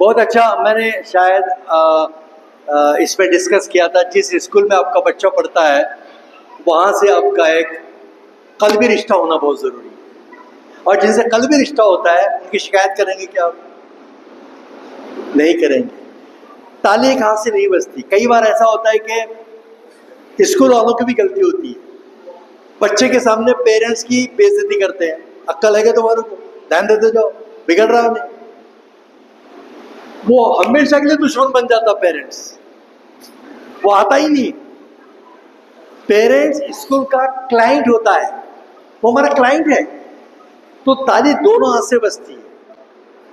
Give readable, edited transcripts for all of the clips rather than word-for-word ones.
बहुत अच्छा। मैंने शायद इसमें डिस्कस किया था, जिस स्कूल में आपका बच्चा पढ़ता है वहाँ से आपका एक कल्बी रिश्ता होना बहुत ज़रूरी है। और जिनसे कल्बी रिश्ता होता है उनकी शिकायत करेंगे क्या आप? नहीं करेंगे। ताली एक हाथ से नहीं बजती। कई बार ऐसा होता है कि स्कूल वालों की भी गलती होती है, बच्चे के सामने पेरेंट्स की बेइज्जती करते हैं। अक्ल है क्या तुम्हारे को? ध्यान देते जाओ, बिगड़ रहा है। वो हमेशा के लिए दुश्मन बन जाता पेरेंट्स, वो आता ही नहीं। पेरेंट्स स्कूल का क्लाइंट होता है, वो हमारा क्लाइंट है, तो ताली दोनों हाथ से बजती है।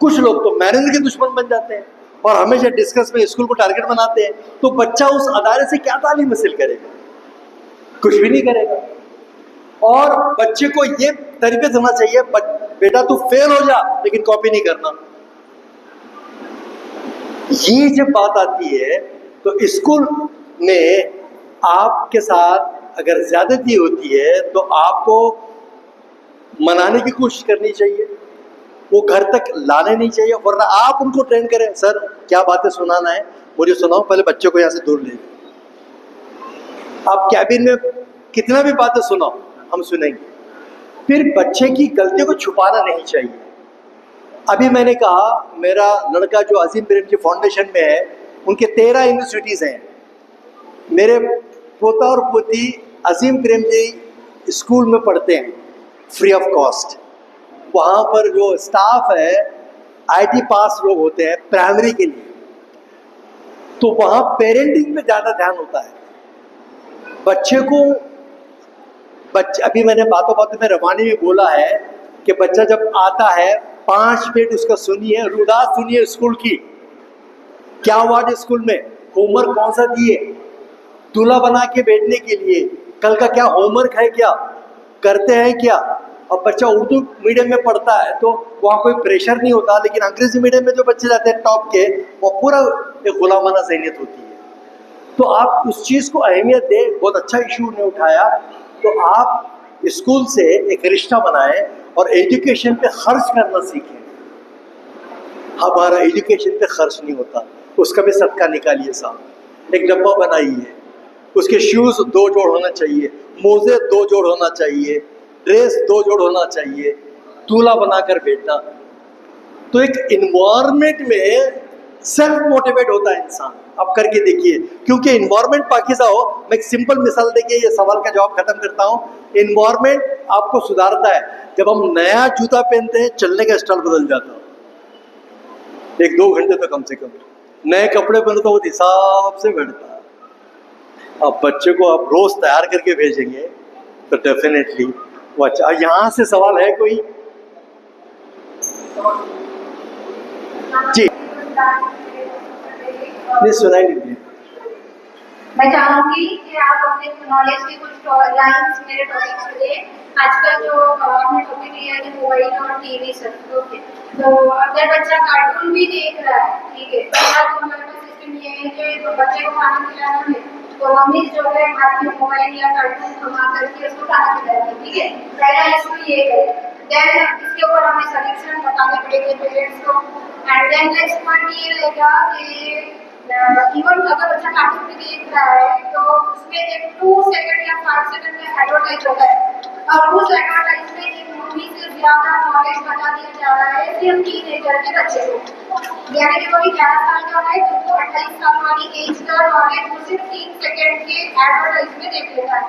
कुछ लोग तो मैनेजर के दुश्मन बन जाते हैं और हमेशा डिस्कस में स्कूल को टारगेट बनाते हैं, तो बच्चा उस अदारे से क्या तालीम हासिल करेगा? कुछ भी नहीं करेगा। और बच्चे को ये तरबियत होना चाहिए, बेटा तू फेल हो जा लेकिन कॉपी नहीं करना। ये जब बात आती है तो स्कूल में आपके साथ अगर ज्यादती होती है तो आपको मनाने की कोशिश करनी चाहिए, वो घर तक लाने नहीं चाहिए, वरना आप उनको ट्रेन करें, सर क्या बातें सुनाना है मुझे सुनाओ, पहले बच्चे को यहाँ से दूर ले। आप कैबिन में कितना भी बातें सुनाओ हम सुनेंगे। फिर बच्चे की गलतियों को छुपाना नहीं चाहिए। अभी मैंने कहा मेरा लड़का जो अजीम प्रेमजी फाउंडेशन में है, उनके 13 यूनिवर्सिटीज़ हैं। मेरे पोता और पोती अजीम प्रेमजी स्कूल में पढ़ते हैं फ्री ऑफ कॉस्ट। वहाँ पर जो स्टाफ है आईटी पास लोग होते हैं प्राइमरी के लिए, तो वहाँ पेरेंटिंग पे ज़्यादा ध्यान होता है। बच्चे को अभी मैंने बातों बातों में रवानी में बोला है कि बच्चा जब आता है 5 मिनट उसका सुनिए, रुदात सुनिए स्कूल की, क्या हुआ स्कूल में, होमवर्क कौन सा दिए, दूल्हा बना के बैठने के लिए कल का क्या होमवर्क है, क्या करते हैं क्या। अब बच्चा उर्दू मीडियम में पढ़ता है तो वहाँ कोई प्रेशर नहीं होता, लेकिन अंग्रेजी मीडियम में जो बच्चे जाते हैं टॉप के, वो पूरा एक गुलामाना ज़हनियत होती है। तो आप उस चीज़ को अहमियत दें। बहुत अच्छा इशू ने उठाया। तो आप स्कूल से एक रिश्ता बनाएं और एजुकेशन पे खर्च करना सीखें। हमारा एजुकेशन पे खर्च नहीं होता, उसका भी सदका निकालिए साहब। एक डब्बा बनाइए, उसके शूज़ 2 जोड़ होना चाहिए, मोजे 2 जोड़ होना चाहिए, ड्रेस 2 जोड़ होना चाहिए, दूल्हा बनाकर बैठना। तो एक इन्वायरमेंट में सेल्फ मोटिवेट होता है इंसान। आप करके देखिए, क्योंकि इन्वायरमेंट पाकिज़ा हो। मैं एक सिंपल मिसाल देके ये सवाल का जवाब खत्म करता हूँ। इन्वायरमेंट आपको सुधारता है। जब हम नया जूता पहनते हैं चलने का स्टाइल बदल जाता है 1-2 घंटे तो कम से कम। नए कपड़े पहनो तो वो हिसाब से बैठता है। अब बच्चे को आप रोज तैयार करके भेजेंगे तो डेफिनेटली वो अच्छा। यहाँ से सवाल है कोई? जी नहीं, सुनाई नहीं दिया। मैं चाहूंगी कि आप अपने नॉलेज की कुछ लाइंस मेरे टॉपिक पे दें। आजकल जो आपने टॉपिक लिया है मोबाइल और टीवी सब, ओके। तो अगर बच्चा कार्टून भी देख रहा है, ठीक है, पहला तो हमारे पास सिस्टम ये है कि तो बच्चे को खाना खिलाना है तो मम्मी जो है हाथ में मोबाइल या कार्टून थमा करके उसको खाना खिलाती है, ठीक है। पहला इसको ये है। देन इसके ऊपर हमें सजेशन बताने पड़ेंगे पेरेंट्स को। एंड देन नेक्स्ट पॉइंट ये रहेगा कि इवन अगर बच्चा कार्टून भी देख रहा है तो उसमें एक 2 सेकंड या 5 सेकंड में एडवर्टाइज होता है और उस एडवर्टाइज में एक मूवी से ज्यादा नॉलेज बता दिया जा रहा है सिर्फ टीनेजर के बच्चे को। यानी कि कोई 11 साल का है तो 28 साल वाली एज का नॉलेज वो सिर्फ 3 सेकंड के एडवर्टाइज में देख लेता है,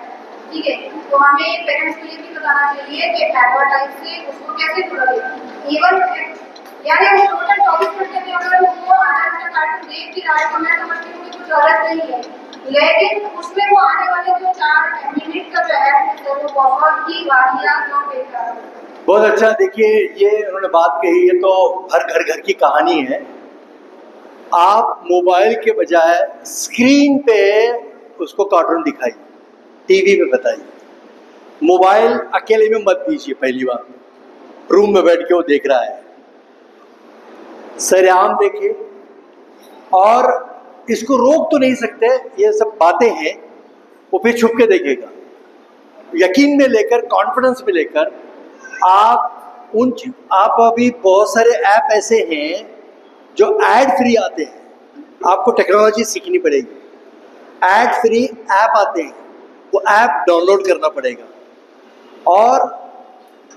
ठीक है। तो हमें पेरेंट्स को ये भी बताना चाहिए कि एडवर्टाइज से उसको कैसे दूर रखें। इवन यानी हम टोटल 24 घंटे में अगर वो आधा घंटा कार्टून देख ही रहा है तो मैं समझती हूँ कि कुछ गलत नहीं है, लेकिन उसमें वो आने वाले जो 4 मिनट का जो है वो बहुत ही वाहियात और बेकार है। बहुत अच्छा। देखिए ये उन्होंने बात कही है तो हर घर की कहानी है। आप मोबाइल के बजाय स्क्रीन पे उसको कार्टून दिखाइए, टीवी पे बताइए। मोबाइल अकेले में मत दीजिए। पहली बात, रूम में बैठ के वो देख रहा है, सरेआम देखिए। और इसको रोक तो नहीं सकते, ये सब बातें हैं, वो फिर छुप के देखेगा। यकीन में लेकर, कॉन्फिडेंस में लेकर आप आप अभी बहुत सारे ऐप ऐसे हैं जो ऐड फ्री आते हैं, आपको टेक्नोलॉजी सीखनी पड़ेगी। ऐड फ्री ऐप आते हैं, वो ऐप डाउनलोड करना पड़ेगा और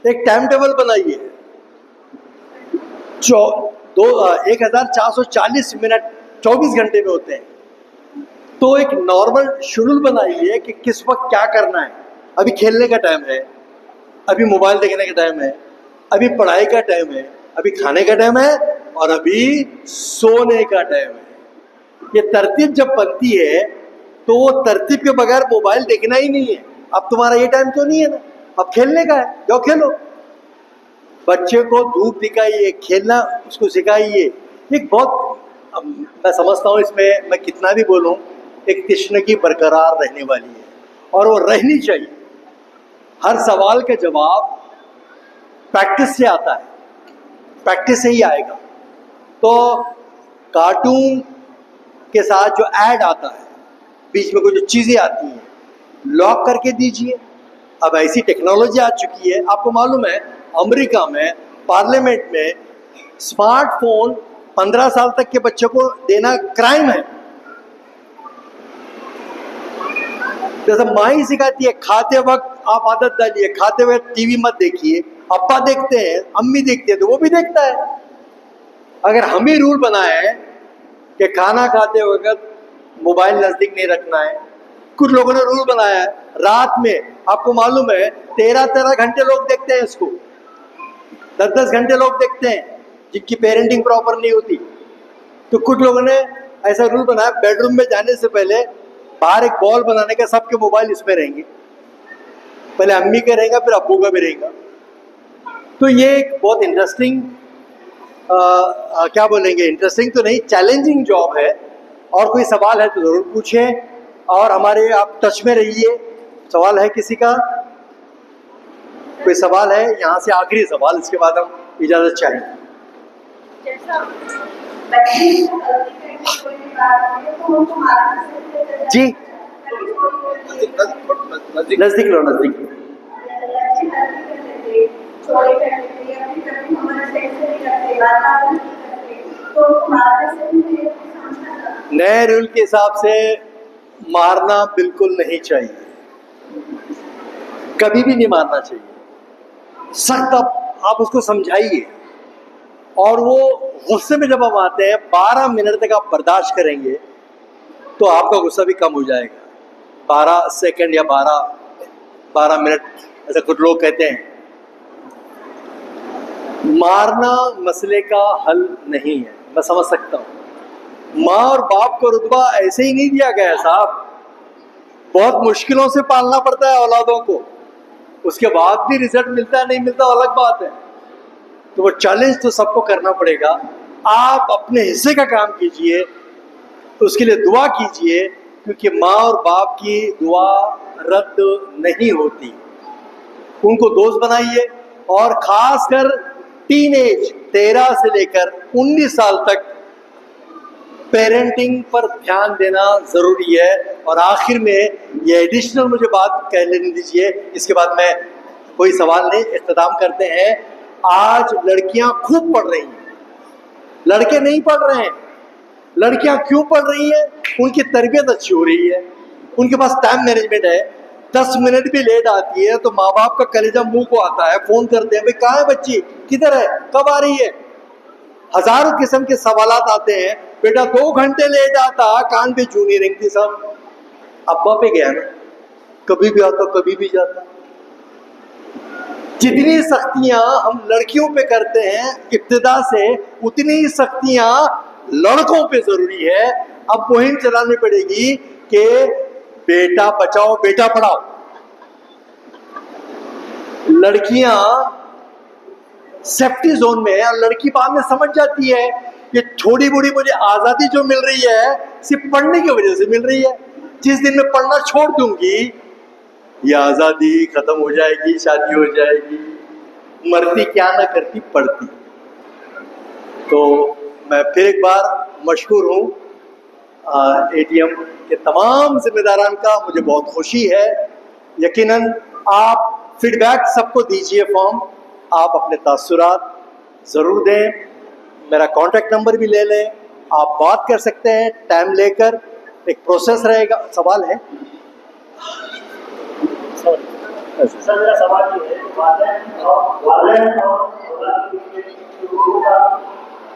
एक टाइम टेबल बनाइए। 1440 मिनट 24 घंटे में होते हैं, तो एक नॉर्मल शेड्यूल बनाइए कि किस वक्त क्या करना है। अभी खेलने का टाइम है, अभी मोबाइल देखने का टाइम है, अभी पढ़ाई का टाइम है, अभी खाने का टाइम है और अभी सोने का टाइम है। ये तरतीब जब बनती है तो वो तरतीब के बगैर मोबाइल देखना ही नहीं है। अब तुम्हारा ये टाइम तो नहीं है ना, अब खेलने का है, जाओ खेलो। बच्चे को धूप दिखाइए, खेलना उसको सिखाइए। एक बहुत मैं समझता हूँ इसमें मैं कितना भी बोलूँ, एक तृष्णा बरकरार रहने वाली है और वो रहनी चाहिए। हर सवाल का जवाब प्रैक्टिस से आता है, प्रैक्टिस से ही आएगा। तो कार्टून के साथ जो ऐड आता है, बीच में कोई जो चीज़ें आती हैं, लॉक करके दीजिए। अब ऐसी टेक्नोलॉजी आ चुकी है, आपको मालूम है अमेरिका में पार्लियामेंट में स्मार्टफोन 15 साल तक के बच्चों को देना क्राइम है। जैसे माँ ही सिखाती है, खाते वक्त आप आदत डालिए, खाते वक्त टीवी मत देखिए। अप्पा देखते हैं, अम्मी देखती है तो वो भी देखता है। अगर हम ही रूल बनाए कि खाना खाते वक्त मोबाइल नजदीक नहीं रखना है, कुछ लोगों ने रूल बनाया है रात में, आपको मालूम है 13 घंटे लोग देखते हैं इसको, 10 घंटे लोग देखते हैं जिनकी पेरेंटिंग प्रॉपर नहीं होती। तो कुछ लोगों ने ऐसा रूल बनाया, बेडरूम में जाने से पहले बाहर एक बॉल बनाने का, सबके मोबाइल इसमें रहेंगे, पहले अम्मी का रहेगा फिर अब्बू का भी रहेगा। तो ये एक बहुत इंटरेस्टिंग क्या बोलेंगे, इंटरेस्टिंग तो नहीं, चैलेंजिंग जॉब है। और कोई सवाल है तो ज़रूर पूछें और हमारे आप टच में रहिए। सवाल है किसी का? कोई सवाल है? यहाँ से आखिरी सवाल, इसके बाद हम इजाज़त चाहेंगे। जी नजदीक लो, नजदीक लो। नए रूल के हिसाब से मारना बिल्कुल नहीं चाहिए, कभी भी नहीं मारना चाहिए। सख्त आप उसको समझाइए और वो गुस्से में जब हम आते हैं 12 मिनट तक आप बर्दाश्त करेंगे तो आपका गुस्सा भी कम हो जाएगा। 12 सेकंड या 12 मिनट, ऐसा कुछ लोग कहते हैं। मारना मसले का हल नहीं है, मैं समझ सकता हूँ। माँ और बाप को रुतबा ऐसे ही नहीं दिया गया साहब, बहुत मुश्किलों से पालना पड़ता है औलादों को, उसके बाद भी रिजल्ट मिलता है नहीं मिलता अलग बात है। तो वो चैलेंज तो सबको करना पड़ेगा। आप अपने हिस्से का काम कीजिए, उसके लिए दुआ कीजिए, क्योंकि माँ और बाप की दुआ रद्द नहीं होती। उनको दोस्त बनाइए और खासकर टीनेज 13 से लेकर 19 साल तक पेरेंटिंग पर ध्यान देना ज़रूरी है। और आखिर में ये एडिशनल मुझे बात कह लेने दीजिए, इसके बाद मैं कोई सवाल नहीं, इख्तिताम करते हैं। आज लड़कियां खूब पढ़ रही हैं, लड़के नहीं पढ़ रहे हैं। लड़कियां क्यों पढ़ रही हैं? उनकी तरबियत अच्छी हो रही है, उनके पास टाइम मैनेजमेंट है। 10 मिनट भी लेट आती है तो माँ बाप का कलेजा मुंह को आता है, फ़ोन करते हैं, भाई कहाँ है बच्ची, किधर है, कब आ रही है। हजारों किस्म के सवालात आते हैं, बेटा 2 घंटे लेट आता, कान पे जू नहीं रेंगती साहब। अब्बा पे गया ना, कभी भी आता कभी भी जाता। जितनी सख्तियां हम लड़कियों पे करते हैं इब्तिदा से, उतनी ही सख्तियां लड़कों पे जरूरी है। अब मुहिम चलानी पड़ेगी कि बेटा बचाओ बेटा पढ़ाओ। लड़कियां सेफ्टी जोन में है और लड़की बाद में समझ जाती है कि थोड़ी बड़ी मुझे आज़ादी जो मिल रही है सिर्फ पढ़ने की वजह से मिल रही है। जिस दिन मैं पढ़ना छोड़ दूंगी ये आज़ादी खत्म हो जाएगी, शादी हो जाएगी, मरती क्या ना करती पढ़ती। तो मैं फिर एक बार मशहूर हूँ एटीएम के तमाम जिम्मेदारान का, मुझे बहुत खुशी है। यकीनन आप फीडबैक सबको दीजिए फॉर्म, आप अपने तासुरात ज़रूर दें, मेरा कॉन्टैक्ट नंबर भी ले लें, आप बात कर सकते हैं टाइम लेकर, एक प्रोसेस रहेगा। सवाल है सर मेरा सवाल ये है वालिदैन और औलाद के बीच में जो का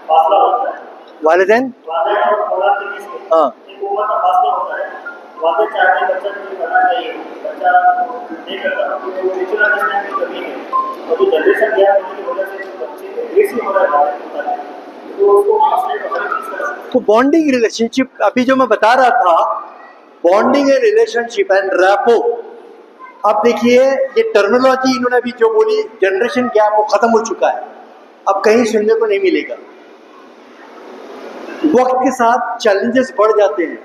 फासला होता है, वालिदैन वालिदैन और औलाद के बीच में हाँ एक उम्र का फासला होता है। वालिदैन चाहते हैं बच्चा नहीं करना चाहिए, बच्चा नहीं करता, तो नेचुरल अंडरस्टैंडिंग की कमी है और जो जनरेशन गैप होने की वजह से बच्चे लेट से हो रहा है, तो उसको मास्टर को हर चीज कर सकते तो बॉन्डिंग रिलेशनशिप, अभी जो मैं बता रहा था, bonding and relationship and rapport. अब देखिए ये टर्मिनोलॉजी इन्होंने अभी जो बोली, जनरेशन गैप, वो खत्म हो चुका है, अब कहीं सुनने को नहीं मिलेगा। वक्त के साथ चैलेंजेस बढ़ जाते हैं।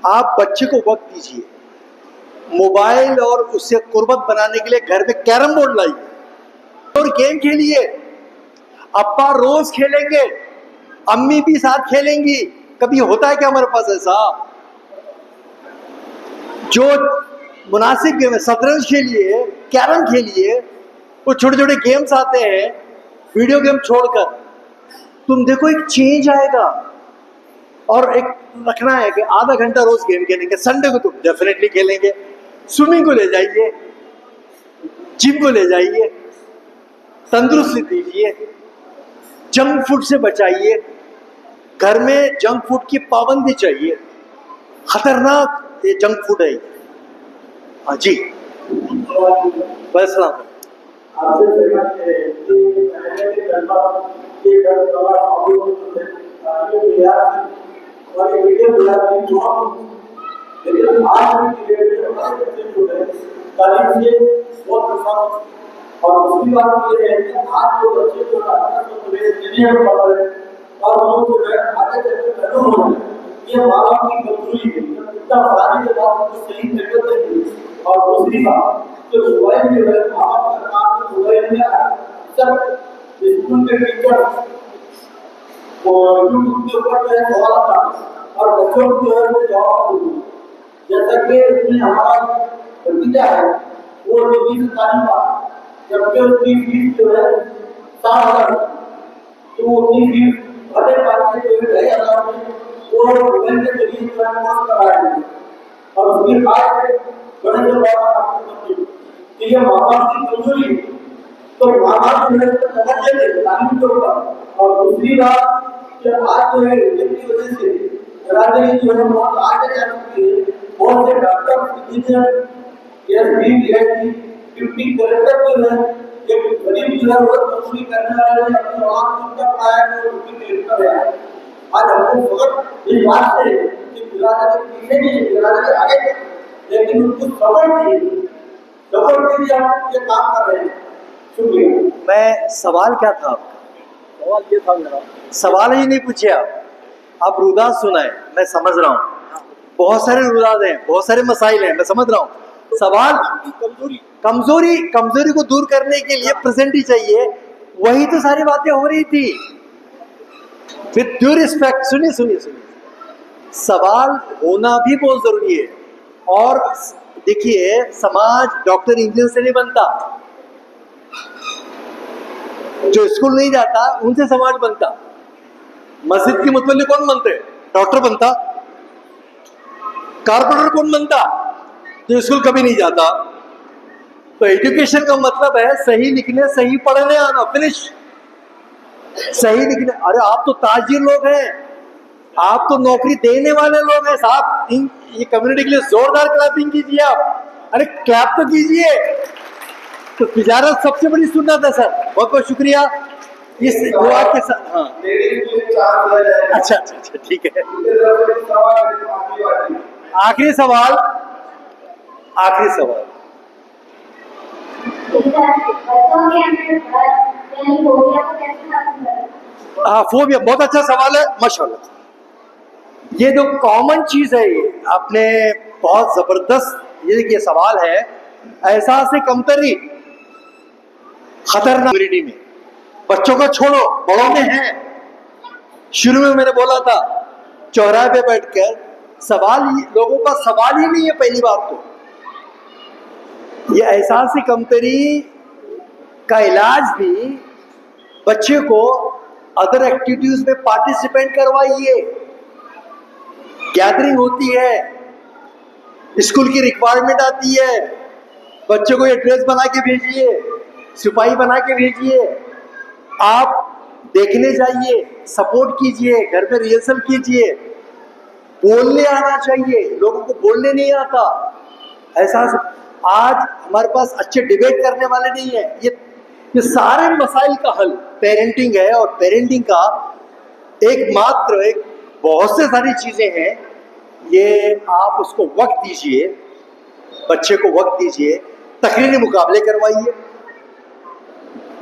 आप बच्चे को वक्त दीजिए, मोबाइल और उससे कुर्बत बनाने के लिए घर में कैरम बोर्ड लाइए और गेम खेलिए। अप्पा रोज खेलेंगे, अम्मी भी साथ खेलेंगी, कभी होता है क्या हमारे पास ऐसा? जो मुनासिब गेम है, शतरंज खेलिए, कैरम खेलिए, वो छोटे छोटे गेम्स आते हैं वीडियो गेम छोड़कर। तुम देखो एक चेंज आएगा। और एक रखना है कि आधा घंटा रोज गेम खेलेंगे, संडे को तो डेफिनेटली खेलेंगे। स्विमिंग को ले जाइए, जिम को ले जाइए, तंदुरुस्ती दीजिए, जंक फूड से बचाइए। घर में जंक फूड की पाबंदी चाहिए, खतरनाक ये जंक फूड है। हाँ जी, बस ना आपसे सहमत है कि पहले के गरबा के गरबा और ये वीडियो बुलाते जो लेकिन आज की डेट में हमारे बच्चे जो है तालीम से बहुत नुकसान। और दूसरी बात ये है कि आज जो बच्चे जो है तो इंजीनियर पढ़ रहे हैं और वो जो है आगे चलकर पैदा हो रहे हैं, ये माँ बाप की कमजोरी है। इतना पढ़ाने के बाद उनको सही तरीके से। और दूसरी बात जो मोबाइल जो है माँ बाप का काम मोबाइल में सब स्कूल के टीचर और यूट्यूब के ऊपर जो है सवाल आता और बच्चों को जो है वो जवाब। जैसा कि इसमें हमारा भतीजा है वो डिग्री से तालीम पा, जबकि उसकी फीस जो है 7,000, तो वो अपनी फीस भरने पाते जो है 2,500 में वो मोबाइल के जरिए जो है कोर्स करा रहे हैं। और उसकी खास बड़े जो बात आपको बताइए कि ये माँ बाप की कमजोरी है, तो माँ बाप जो है समझ लेते तालीम के ऊपर। और दूसरी बात कि आज जो है इसकी वजह से राजनीति जो है बहुत आगे जा चुकी है। बहुत से doctor, engineer, SP, deputy collector जो है एक गरीब जो है वो नौकरी करने वाले अपनी औलाद को उनका पढ़ाया तो डिप्टी कलेक्टर है। आज हमको फकत इस बात से कि बिरादरी पीछे नहीं है, बिरादरी आगे है, लेकिन उनको सपोर्ट दीजिए आप ये काम कर रहे हैं। शुक्रिया। मैं सवाल क्या था आपका? सवाल ये था मेरा, सवाल ही नहीं पूछे आप रुदास सुनाए। मैं समझ रहा हूँ, बहुत सारे रुदास हैं, बहुत सारे मसाइल हैं, मैं समझ रहा हूँ। सवाल कमजोरी को दूर करने के लिए प्रेजेंट ही चाहिए, वही तो सारी बातें हो रही थी। विद ड्यू रिस्पेक्ट, सुनिए, सवाल होना भी बहुत जरूरी है। और देखिए समाज डॉक्टर इंजीनियर से नहीं बनता, जो स्कूल नहीं जाता उनसे समाज बनता। मस्जिद की मुतवल्ली कौन बनते? डॉक्टर बनता। कारपेंटर कौन बनता? जो स्कूल कभी नहीं जाता। तो एजुकेशन का मतलब है सही लिखने, सही पढ़ने आना, फिनिश। सही लिखने, अरे आप तो ताजिर लोग हैं, आप तो नौकरी देने वाले लोग हैं साहब। ये कम्युनिटी के लिए जोरदार क्लैपिंग कीजिए आप। अरे क्लैप तो कीजिए। तो तिजारत सबसे बड़ी सुन्नत है सर। बहुत बहुत शुक्रिया इस दुआ के साथ। हाँ अच्छा ठीक है। आखिरी सवाल हाँ, फोबिया बहुत अच्छा सवाल है माशाल्लाह। ये जो कॉमन चीज है, ये आपने बहुत जबरदस्त ये सवाल है। एहसास कमतरी खतरनाक कम्युनिटी में, बच्चों को छोड़ो, बड़ों में है। शुरू में मैंने बोला था चौराहे पे बैठकर, लोगों का सवाल ही नहीं है। पहली बात तो ये एहसास कमतरी का इलाज भी बच्चे को अदर एक्टिविटीज में पार्टिसिपेट करवाइए। गैदरिंग होती है, स्कूल की रिक्वायरमेंट आती है, बच्चों को ये ड्रेस बना के भेजिए, सिपाही बना के भेजिए, आप देखने जाइए, सपोर्ट कीजिए, घर में रिहर्सल कीजिए। बोलने आना चाहिए, लोगों को बोलने नहीं आता। ऐसा आज हमारे पास अच्छे डिबेट करने वाले नहीं है। ये सारे मसाइल का हल पेरेंटिंग है, और पेरेंटिंग का एक बहुत से सारी चीजें हैं। ये आप उसको वक्त दीजिए, बच्चे को वक्त दीजिए, तकरीरी मुकाबले करवाइए,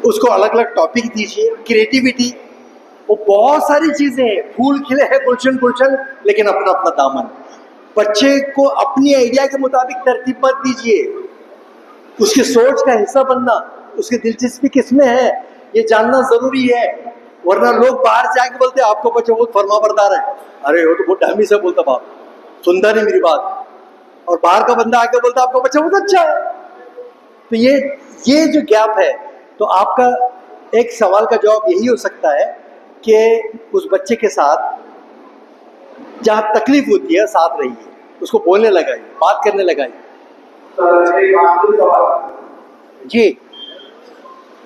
उसको अलग अलग टॉपिक दीजिए, क्रिएटिविटी, वो बहुत सारी चीजें हैं। फूल खिले हैं गुलशन गुलशन, लेकिन अपना अपना दामन। बच्चे को अपनी आइडिया के मुताबिक तरतीब मत दीजिए, उसकी सोच का हिस्सा बनना, उसकी दिलचस्पी किसमें है ये जानना जरूरी है। वरना लोग बाहर से आके बोलते हैं आपको बच्चा बहुत फरमा बरदार है, अरे वो तो बहुत ढामी से बोलता, बाप सुनता नहीं मेरी बात। और बाहर का बंदा आके बोलता आपका बच्चा बहुत अच्छा है। तो ये जो गैप है, तो आपका एक सवाल का जवाब यही हो सकता है कि उस बच्चे के साथ जहाँ तकलीफ होती है साथ रहिए, उसको बोलने लगाइए, बात करने लगाइए। जी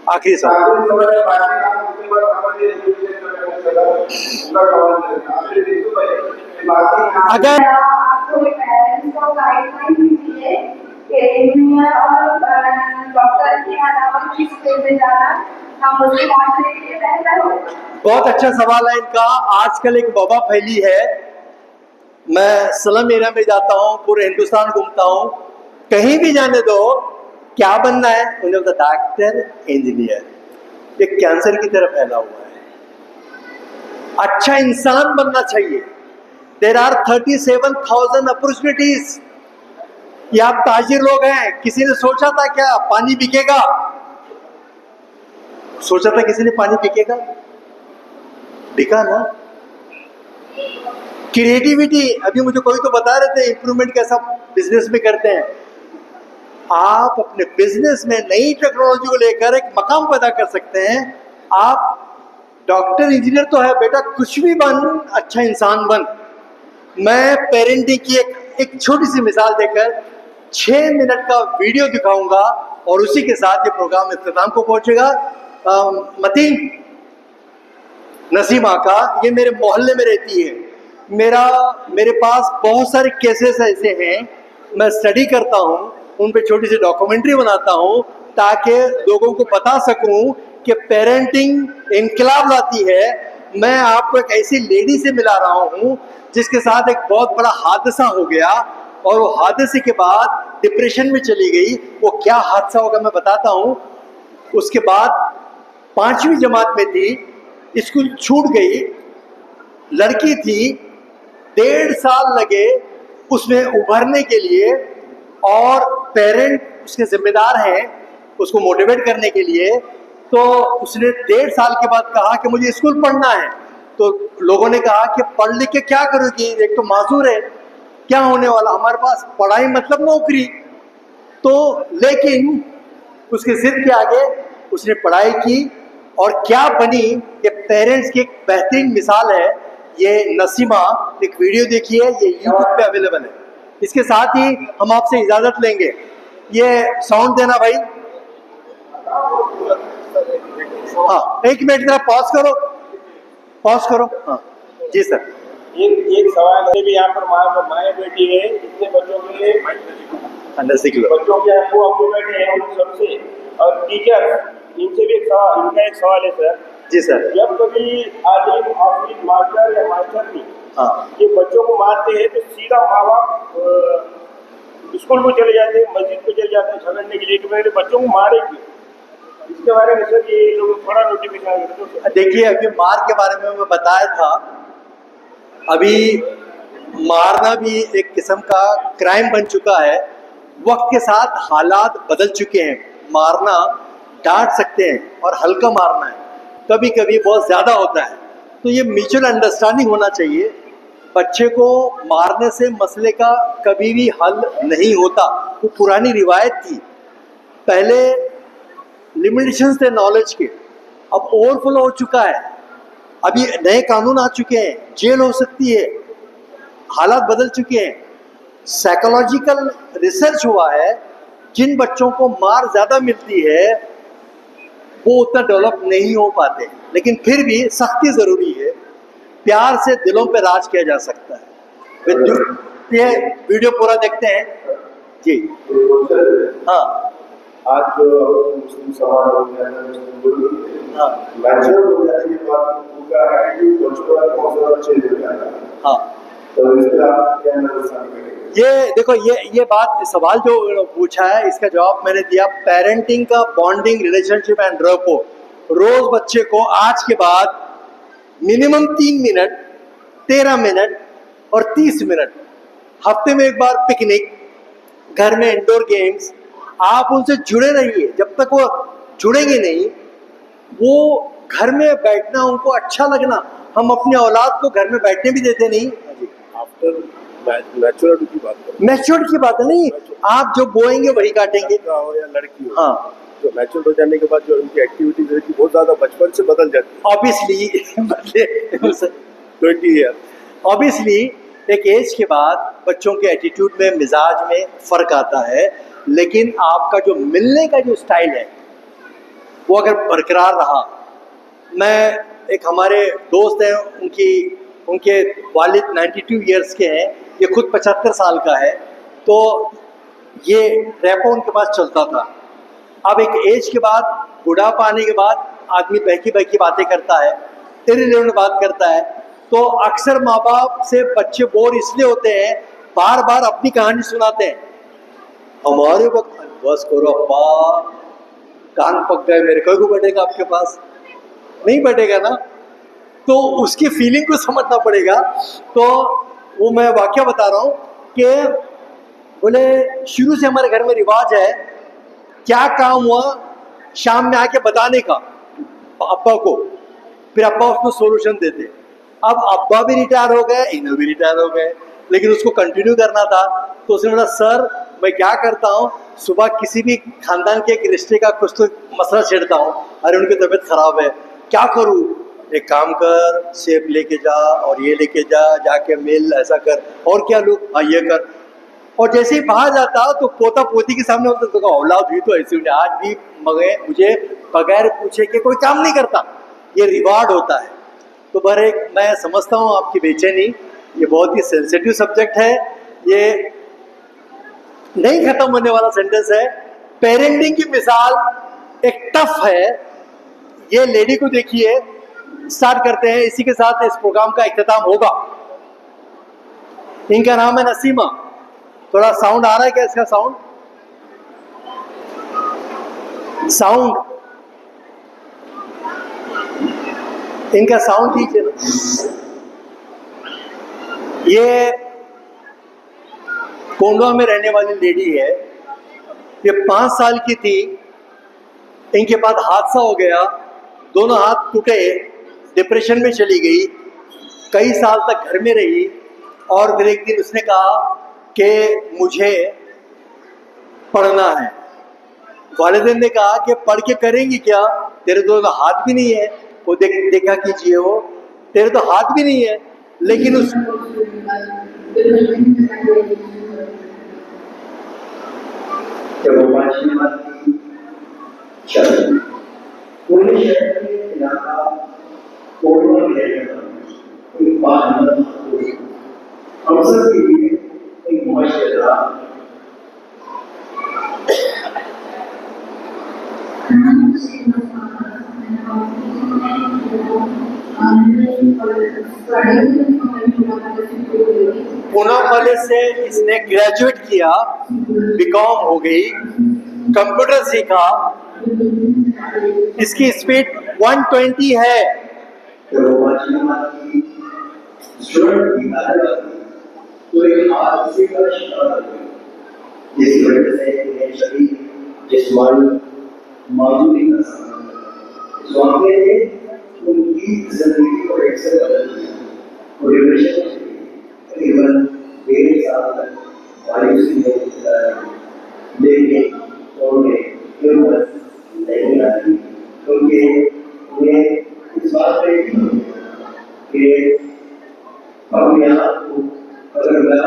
आखिरी सवाल, अगर आपको पेरेंट्स को गाइडलाइन दीजिए कि इंजीनियर और डॉक्टर के अलावा किस फील्ड में जाना हम उसके माशरे के लिए बेहतर होगा। बहुत अच्छा सवाल है इनका। आजकल एक वबा फैली है, मैं स्लम एरिया में जाता हूँ, पूरे हिंदुस्तान घूमता हूँ, कहीं भी जाने दो क्या बनना है, उन्हें बोलता डॉक्टर इंजीनियर। ये कैंसर की तरफ फैला हुआ है। अच्छा इंसान बनना चाहिए। There are 37,000 opportunities. ये आप ताजिर लोग हैं, किसी ने सोचा था क्या पानी बिकेगा? सोचा था किसी ने पानी बिकेगा? बिका ना। क्रिएटिविटी, अभी मुझे कोई तो बता रहे थे इंप्रूवमेंट कैसा बिजनेस में करते हैं। आप अपने बिजनेस में नई टेक्नोलॉजी को लेकर एक मकाम पैदा कर सकते हैं। आप डॉक्टर इंजीनियर तो है बेटा, कुछ भी बन, अच्छा इंसान बन। मैं पेरेंटिंग की एक छोटी सी मिसाल देकर 6 मिनट का वीडियो दिखाऊंगा और उसी के साथ ये प्रोग्राम इख्तिताम को पहुंचेगा। मतीन नसीमा का, ये मेरे मोहल्ले में रहती है। मेरे पास बहुत सारे केसेस ऐसे हैं, मैं स्टडी करता हूँ, उन पे छोटी सी डॉक्यूमेंट्री बनाता हूँ ताकि लोगों को बता सकूँ कि पेरेंटिंग इनकलाब लाती है। मैं आपको एक ऐसी लेडी से मिला रहा हूँ जिसके साथ एक बहुत बड़ा हादसा हो गया और वो हादसे के बाद डिप्रेशन में चली गई। वो क्या हादसा होगा मैं बताता हूँ। उसके बाद 5वीं जमात में थी, स्कूल छूट गई, लड़की थी, 1.5 साल लगे उसमें उभरने के लिए, और पेरेंट उसके जिम्मेदार हैं उसको मोटिवेट करने के लिए। तो उसने 1.5 साल के बाद कहा कि मुझे स्कूल पढ़ना है। तो लोगों ने कहा कि पढ़ लिख के क्या करोगी, एक तो माजूर है, क्या होने वाला, हमारे पास पढ़ाई मतलब नौकरी। तो लेकिन उसके जिद के आगे उसने पढ़ाई की और क्या बनी, ये पेरेंट्स की एक बेहतरीन मिसाल है। ये नसीमा, एक वीडियो देखिए, ये यूट्यूब पे अवेलेबल है। इसके साथ ही हम आपसे इजाजत लेंगे। ये साउंड देना भाई। हाँ 1 मिनट जरा पॉज करो। हाँ जी सर। एक सवाल है भी, यहाँ पर माए बेटी है, जितने बच्चों के बच्चों के वो अपने बेटे हैं उन सबसे, और टीचर, इनसे भी इनका एक सवाल है सर। जी सर। जब कभी आलिम हाफिज मास्टर या मास्टर भी ये बच्चों को मारते हैं तो सीधा माँ बाप स्कूल में चले जाते हैं, मस्जिद में चले जाते हैं झगड़ने के लिए कि मेरे बच्चों को मारे क्यों। इसके बारे में सर ये लोग थोड़ा नोटिफिकेशन करते। देखिए, अभी मार के बारे में मैं बताया था, अभी मारना भी एक किस्म का क्राइम बन चुका है। वक्त के साथ हालात बदल चुके हैं। मारना डांट सकते हैं और हल्का मारना है, कभी कभी बहुत ज़्यादा होता है। तो ये म्यूचुअल अंडरस्टैंडिंग होना चाहिए। बच्चे को मारने से मसले का कभी भी हल नहीं होता। वो पुरानी रिवायत थी, पहले लिमिटेशंस थे नॉलेज के, अब ओवरफ्लो हो चुका है। अभी नए कानून आ चुके हैं, जेल हो सकती है, हालात बदल चुके हैं। साइकोलॉजिकल रिसर्च हुआ है, जिन बच्चों को मार ज़्यादा मिलती है वो उतना डेवलप नहीं हो पाते, लेकिन फिर भी सख्ती ज़रूरी है। प्यार से दिलों पे राज किया जा सकता है। ये वीडियो पूरा देखते हैं जी। हाँ आज जो मुस्लिम समाज हो गया है, मुस्लिम लोग हाँ मैच्योर हो जाने के बाद उनका एटीट्यूड बचपन बहुत ज़्यादा चेंज हो जाता है। हाँ, तो इस पे आप क्या नजर करेंगे? ये देखो, ये बात, सवाल जो पूछा है इसका जवाब मैंने दिया। पेरेंटिंग का बॉन्डिंग, रिलेशनशिप एंड रैपो, रोज बच्चे को आज के बाद मिनिमम 3 मिनट, 13 मिनट और 30 मिनट, हफ्ते में एक बार पिकनिक, घर में इंडोर गेम्स, आप उनसे जुड़े रहिए। जब तक वो जुड़ेंगे नहीं, वो घर में बैठना उनको अच्छा लगना। हम अपने औलाद को घर में बैठने भी देते नहीं। आफ्टर मैच्योरिटी की बात करें, मैच्योर की बात है नहीं, आप जो बोएंगे वही काटेंगे। लड़का हो या लड़की हो, हाँ, तो मैच्योर हो जाने के बाद जो उनकी एक्टिविटीज रहती है बहुत ज़्यादा बचपन से बदल जाती है। ऑब्वियसली बदले 20 ईयर ऑब्वियसली एक एज के बाद बच्चों के एटीट्यूड में, मिजाज में फ़र्क आता है, लेकिन आपका जो मिलने का जो स्टाइल है वो अगर बरकरार रहा। मैं, एक हमारे दोस्त हैं, उनके वालिद 92 ईयर्स के हैं, ये खुद 75 साल का है, तो ये रैपो उनके पास चलता था। अब एक एज के बाद, बुढ़ापा आने के बाद आदमी बहकी बहकी बातें करता है, इररिलेवेंट बात करता है, तो अक्सर माँ बाप से बच्चे बोर इसलिए होते हैं, बार बार अपनी कहानी सुनाते हैं। हमारे वक्त, बस करो अब्बा, कान पक गए मेरे, कोई को बैठेगा आपके पास? नहीं बैठेगा ना। तो उसकी फीलिंग को समझना पड़ेगा। तो वो मैं वाकया बता रहा हूँ कि बोले शुरू से हमारे घर में रिवाज है, क्या काम हुआ शाम में आके बताने का अब्बा को, फिर अब्बा उसमें सोल्यूशन देते। अब अब्बा भी रिटायर हो गए, इन्हें भी रिटायर हो गए, लेकिन उसको कंटिन्यू करना था। तो उसने बोला, सर मैं क्या करता हूँ, सुबह किसी भी खानदान के एक रिश्ते का कुछ तो मसला छेड़ता हूँ, अरे उनकी तबीयत खराब है, क्या करूँ? एक काम कर, सेब लेके जा और ये लेके जा, जाके मिल, ऐसा कर, और क्या लूँ, हाँ ये कर। और जैसे ही बाहर जाता तो पोता पोती के सामने होता तो औलाद हुई तो ऐसे उन्हें आज भी मुझे बगैर पूछे कि कोई काम नहीं करता। ये रिवार्ड होता है। तो बहरे मैं समझता हूँ आपकी बेचैनी, ये बहुत ही सेंसिटिव सब्जेक्ट है, ये नहीं खत्म होने वाला सेंटेंस है। पेरेंटिंग की मिसाल एक टफ है। ये लेडी को देखिए, स्टार्ट करते हैं, इसी के साथ इस प्रोग्राम का इख्तिताम होगा। इनका नाम है नसीमा। थोड़ा साउंड आ रहा है क्या इसका? साउंड इनका साउंड कीजिए ना। ये कोंडवा में रहने वाली लेडी है। ये 5 साल की थी, इनके बाद हादसा हो गया, दोनों हाथ टूटे, डिप्रेशन में चली गई, कई साल तक घर में रही। और फिर एक दिन उसने कहा कि मुझे पढ़ना है। वालिदैन ने कहा कि पढ़ के करेंगी क्या, तेरे तो हाथ भी नहीं है। वो देखा कीजिए, वो तेरे तो हाथ भी नहीं है। लेकिन उस पुणे कॉलेज से इसने ग्रेजुएट किया, बीकॉम हो गई, कंप्यूटर सीखा, इसकी स्पीड 120 है। उनकी जिंदगी को एक से बदल दिया। और करीबन 1.5 साल तक मायूसी में लेकिन उन्हें हिम्मत नहीं अपने आप को अगर मैं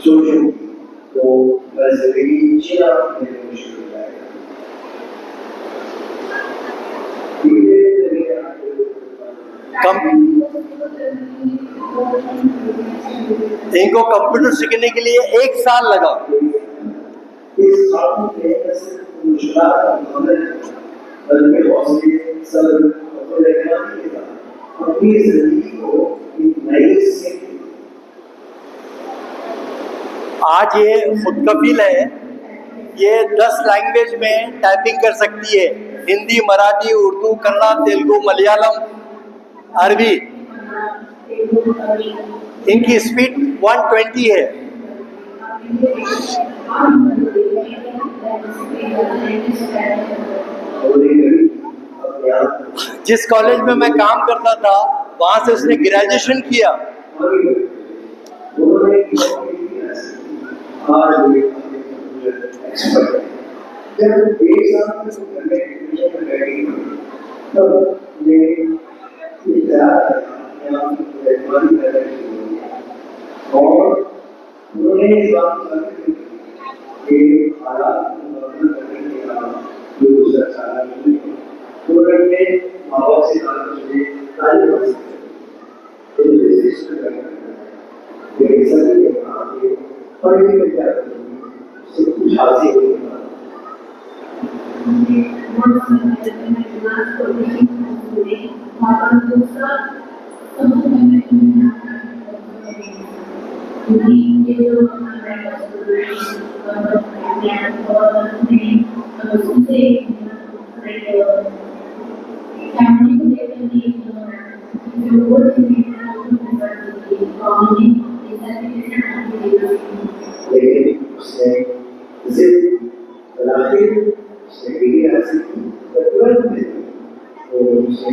सोचूं तो मैं जिंदगी जीना मेरे मुश्किल हो जाएगा। इनको कंप्यूटर सीखने के लिए 1 साल लगा। इस खातून ने सिर्फ मुश्किलात का मामला बल्कि हौसले सब्र और रहमानी के साथ अपनी जिंदगी को एक नई सीख दी। आज ये खुद कफील है, ये 10 लैंग्वेज में टाइपिंग कर सकती है, हिंदी, मराठी, उर्दू, कन्नड़ा, तेलुगु, मलयालम, अरबी। इनकी स्पीड 120 है। जिस कॉलेज में मैं काम करता था वहां से उसने ग्रेजुएशन किया। और उन्होंने इस बात कि हालात जो दूसरा सारा नहीं है उन्होंने माँ बाप से कहा मुझे तारीफ कर सकते पढ़ने में क्या उससे कुछ हासिल लेकिन उसने जिद बनाते उसने भी हासिल की तुरंत में तो उसने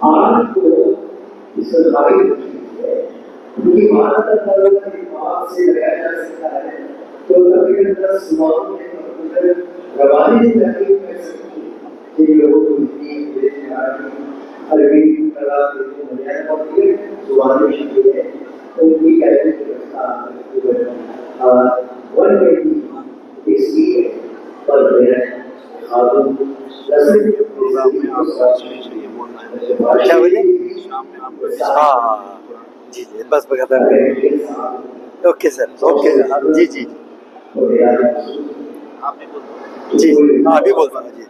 आज तो इस सरकारी है उनकी मानता का बात से लगाया जा सकता है तो कभी कभी सुनाओ में रवानी से जाके कर सकती है जिन लोगों को हिंदी इंग्लिश मराठी अरबी कला मलयालम और फिर जुबानी शब्द है तो उनकी कैसे व्यवस्था वन व्यक्ति इसकी पर मेरा खातून क्या बोले? हाँ जी जी, बस बता। ओके सर, ओके जी जी जी, हाँ अभी बोलता हूँ जी।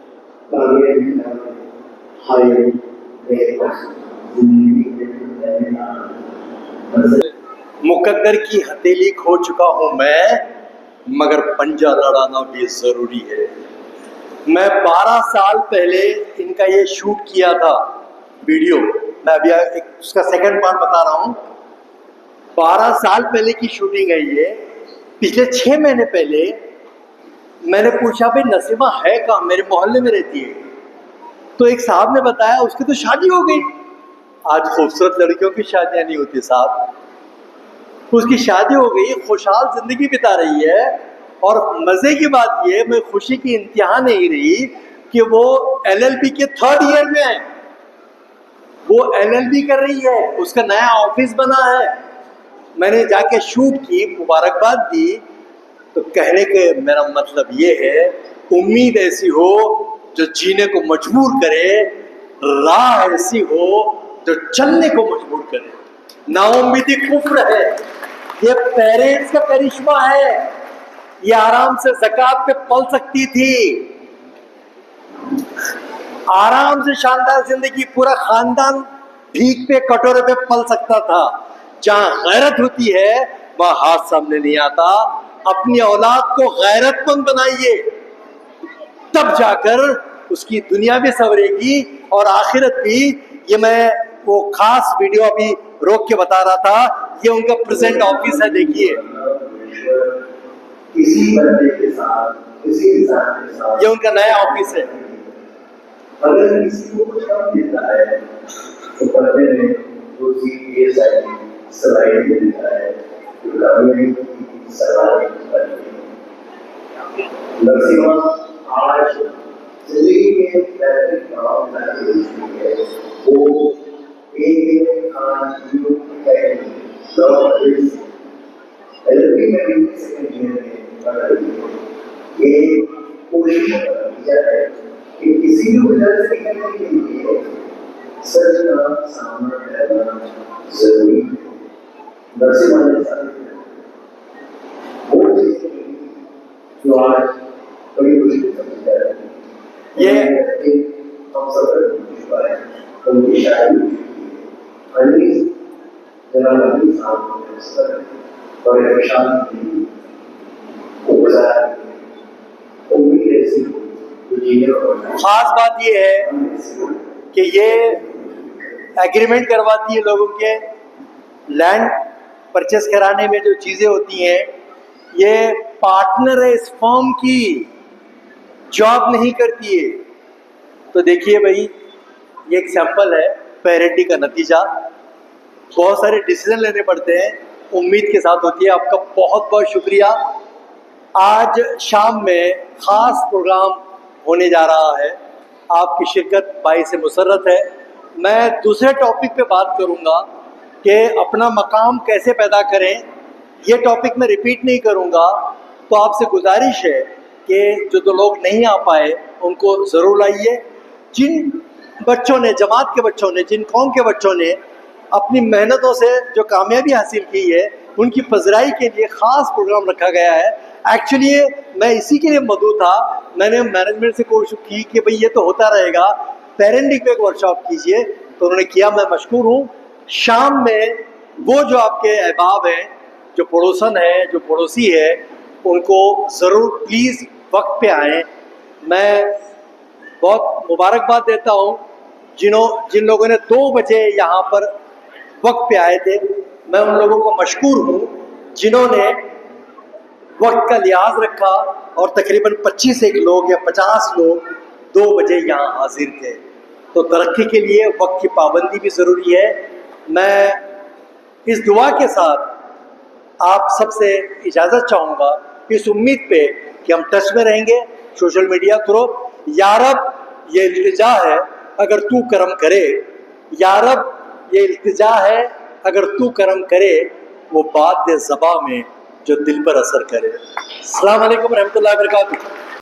मुकद्दर की हथेली खो चुका हूं मैं, मगर पंजा लड़ाना भी जरूरी है। मैं 12 साल पहले इनका ये शूट किया था वीडियो, मैं अभी एक उसका सेकंड पार्ट बता रहा हूँ। 12 साल पहले की शूटिंग है ये। पिछले 6 महीने पहले मैंने पूछा भाई नसीमा है कहाँ, मेरे मोहल्ले में रहती है। तो एक साहब ने बताया उसकी तो शादी हो गई। आज खूबसूरत लड़कियों की शादियां नहीं होती साहब, उसकी शादी हो गई, खुशहाल जिंदगी बिता रही है। और मजे की बात यह, मैं खुशी की इंतहा नहीं रही कि वो LLB के 3rd ईयर में है, वो LLB कर रही है, उसका नया ऑफिस बना है। मैंने जाके शूट की, मुबारकबाद दी। तो कहने के मेरा मतलब ये है, उम्मीद ऐसी हो जो जीने को मजबूर करे, राह ऐसी हो जो चलने को मजबूर करे। नाउम्मीदी कुफ्र है, ये पेरेंट्स का करिश्मा है। ये आराम से ज़कात पे पल सकती थी, आराम से शानदार जिंदगी, पूरा खानदान भीख पे कटोरे पे पल सकता था। जहां गैरत होती है वहां हाथ सामने नहीं आता। अपनी औलाद को गैरतमंद बनाइए, तब जाकर उसकी दुनिया भी संवरेगी और आखिरत भी। ये मैं वो खास वीडियो अभी रोक के बता रहा था, ये उनका प्रेजेंट ऑफिस है, देखिए किसी बंदे के साथ, किसी इंसान के साथ, ये उनका नया ऑफिस है। अगर किसी को कुछ काम देता है तो पर्दे में रोजी ये सलाई देता है, तो कभी सलाई करती है। नरसिम्हा आज जिंदगी में बेहतरीन काम करती है, वो एक आज जो एलपी में भी सेकंड ईयर में पढ़ रही है, ये कोशिश की जाए कि किसी भी वजह से निकलने के लिए सच का सामना करना जरूरी है। नरसिम्हा ने साबित वो चीजें जो आज बड़ी मुश्किल समझ जा रही है, ये हम सब उनकी शादी अनिल जनाब साहब और शांति उम्मीद ऐसी खास बात ये है कि ये एग्रीमेंट करवाती है लोगों के लैंड परचेस कराने में जो चीज़ें होती हैं, ये पार्टनर है इस फर्म की, जॉब नहीं करती है। तो देखिए भाई, ये एक सैंपल है पेरेंटिंग का नतीजा। बहुत सारे डिसीजन लेने पड़ते हैं, उम्मीद के साथ होती है। आपका बहुत बहुत शुक्रिया। आज शाम में ख़ास प्रोग्राम होने जा रहा है, आपकी शिरकत बाई से मुसर्रत है। मैं दूसरे टॉपिक पे बात करूंगा कि अपना मकाम कैसे पैदा करें। ये टॉपिक मैं रिपीट नहीं करूंगा। तो आपसे गुजारिश है कि जो लोग नहीं आ पाए उनको ज़रूर लाइए। जिन बच्चों ने, जमात के बच्चों ने, जिन कौम के बच्चों ने अपनी मेहनतों से जो कामयाबी हासिल की है, उनकी पजराई के लिए ख़ास प्रोग्राम रखा गया है। एक्चुअली मैं इसी के लिए मदऊ था। मैंने मैनेजमेंट से कोशिश की कि भाई ये तो होता रहेगा, पेरेंटिंग पे एक वर्कशॉप कीजिए, तो उन्होंने किया। मैं मशकूर हूँ। शाम में वो जो आपके अहबाब हैं, जो पड़ोसन है, जो पड़ोसी है, उनको ज़रूर प्लीज़ वक्त पे आएँ। मैं बहुत मुबारकबाद देता हूँ जिन लोगों ने 2 बजे यहाँ पर वक्त पे आए थे। मैं उन लोगों को मशकूर हूँ जिन्होंने वक्त का लिहाज रखा और तकरीबन 25 एक लोग या 50 लोग 2 बजे यहाँ हाजिर थे। तो तरक्की के लिए वक्त की पाबंदी भी ज़रूरी है। मैं इस दुआ के साथ आप सबसे इजाज़त चाहूँगा, इस उम्मीद पे कि हम टच में रहेंगे सोशल मीडिया थ्रू। या रब, ये इल्तिजा है अगर तू करम करे, या रब ये इल्तिजा है अगर तू करम करे, वो बात ज़बां में जो दिल पर असर करे। अस्सलाम वालेकुम रहमतुल्लाहि व बरकातुहू।